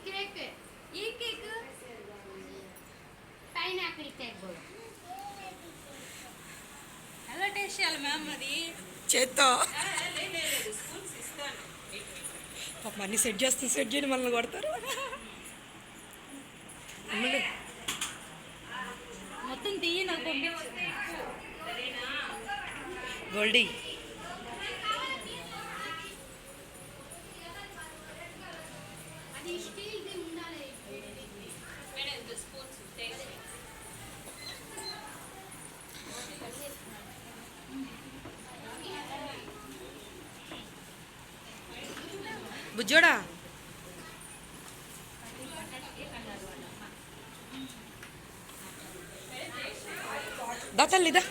cake ఈ cake pineapple cake ఎలా taste చేయాలి మ్యామ్ అది చేత్తో పాప అన్ని సెట్ చేయండి మనల్ని కొడతారు మొత్తం తీయి నాకు పంపించు గోల్డీ బుజ్జోడా దా తల్లిదా